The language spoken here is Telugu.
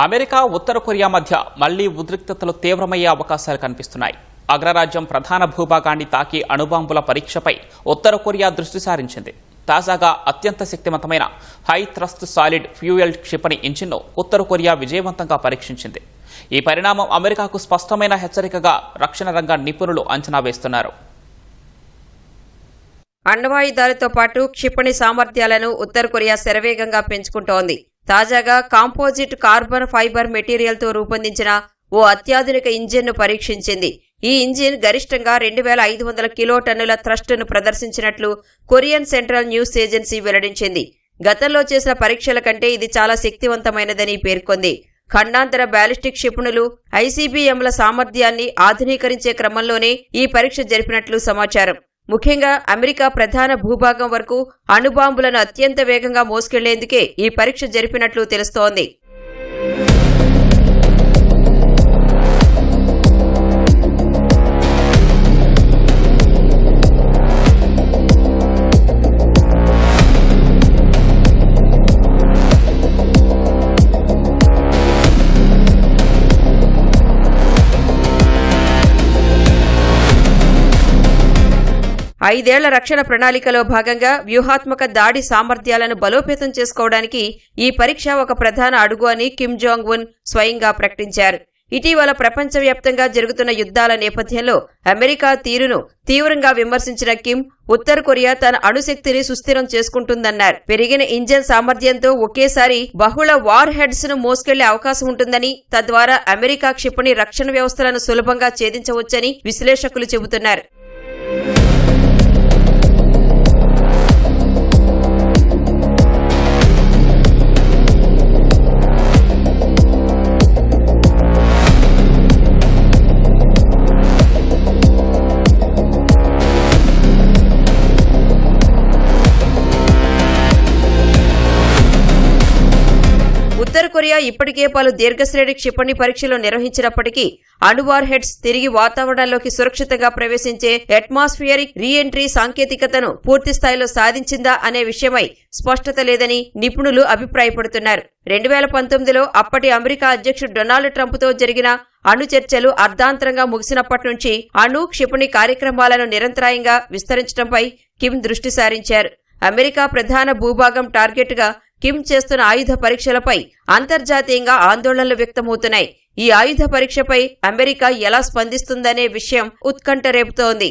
అమెరికా ఉత్తర కొరియా మధ్య మళ్లీ ఉద్రిక్తతలు తీవ్రమయ్యే అవకాశాలు కనిపిస్తున్నాయి. అగ్రరాజ్యం ప్రధాన భూభాగాన్ని తాకి అణుబాంబుల పరీక్షపై ఉత్తర కొరియా దృష్టి సారించింది. తాజాగా అత్యంత శక్తివంతమైన హై థ్రస్ట్ సాలిడ్ ఫ్యూయల్ క్షిపణి ఇంజిన్ను ఉత్తర కొరియా విజయవంతంగా పరీక్షించింది. ఈ పరిణామం అమెరికాకు స్పష్టమైన హెచ్చరికగా రక్షణ రంగ నిపుణులు అంచనా వేస్తున్నారు. అణ్వాయుధాలతో పాటు క్షిపణి సామర్థ్యాలను ఉత్తర కొరియా శరవేగంగా పెంచుకుంటోంది. తాజాగా కాంపోజిట్ కార్బన్ ఫైబర్ మెటీరియల్తో రూపొందించిన ఓ అత్యాధునిక ఇంజిన్ను పరీక్షించింది. ఈ ఇంజిన్ గరిష్టంగా 2500 కిలోటన్నుల థ్రస్ట్ను ప్రదర్శించినట్లు కొరియన్ సెంట్రల్ న్యూస్ ఏజెన్సీ వెల్లడించింది. గతంలో చేసిన పరీక్షల కంటే ఇది చాలా శక్తివంతమైనదని పేర్కొంది. ఖండాంతర బ్యాలిస్టిక్ క్షిపణులు ఐసీబీఎంల సామర్థ్యాన్ని ఆధునీకరించే క్రమంలోనే ఈ పరీక్ష జరిపినట్లు సమాచారం. ముఖ్యంగా అమెరికా ప్రధాన భూభాగం వరకు అణుబాంబులను అత్యంత వేగంగా మోసుకెళ్లేందుకే ఈ పరీక్ష జరిపినట్లు తెలుస్తోంది. ఐదేళ్ల రక్షణ ప్రణాళికలో భాగంగా వ్యూహాత్మక దాడి సామర్థ్యాలను బలోపేతం చేసుకోవడానికి ఈ పరీక్ష ఒక ప్రధాన అడుగు అని కిమ్ జాంగ్ ఉన్ స్వయంగా ప్రకటించారు. ఇటీవల ప్రపంచవ్యాప్తంగా జరుగుతున్న యుద్ధాల నేపథ్యంలో అమెరికా తీరును తీవ్రంగా విమర్శించిన కిమ్, ఉత్తర కొరియా తన అణుశక్తిని సుస్థిరం చేసుకుంటుందన్నారు. పెరిగిన ఇంజన్ సామర్థ్యంతో ఒకేసారి బహుళ వార్ హెడ్స్ ను మోసుకెళ్లే అవకాశం ఉంటుందని, తద్వారా అమెరికా క్షిపణి రక్షణ వ్యవస్థలను సులభంగా ఛేదించవచ్చని విశ్లేషకులు చెబుతున్నారు. ఉత్తర కొరియా ఇప్పటికే పలు దీర్ఘశ్రేణి క్షిపణి పరీక్షలు నిర్వహించినప్పటికీ అణువార్ హెడ్స్ తిరిగి వాతావరణంలోకి సురక్షితంగా ప్రవేశించే అట్మాస్ఫియరిక్ రీఎంట్రీ సాంకేతికతను పూర్తిస్థాయిలో సాధించిందా అనే విషయమై స్పష్టత లేదని నిపుణులు అభిప్రాయపడుతున్నారు. 2019లో అప్పటి అమెరికా అధ్యక్షుడు డొనాల్డ్ ట్రంప్తో జరిగిన అణు చర్చలు అర్ధాంతరంగా ముగిసినప్పటి నుంచి అణు క్షిపణి కార్యక్రమాలను నిరంతరాయంగా విస్తరించడంపై కిమ్ దృష్టి సారించారు. అమెరికా ప్రధాన భూభాగం టార్గెట్గా కిమ్ చేస్తున్న ఆయుధ పరీక్షలపై అంతర్జాతీయంగా ఆందోళనలు వ్యక్తమవుతున్నాయి. ఈ ఆయుధ పరీక్షపై అమెరికా ఎలా స్పందిస్తుందనే విషయం ఉత్కంఠ రేపుతోంది.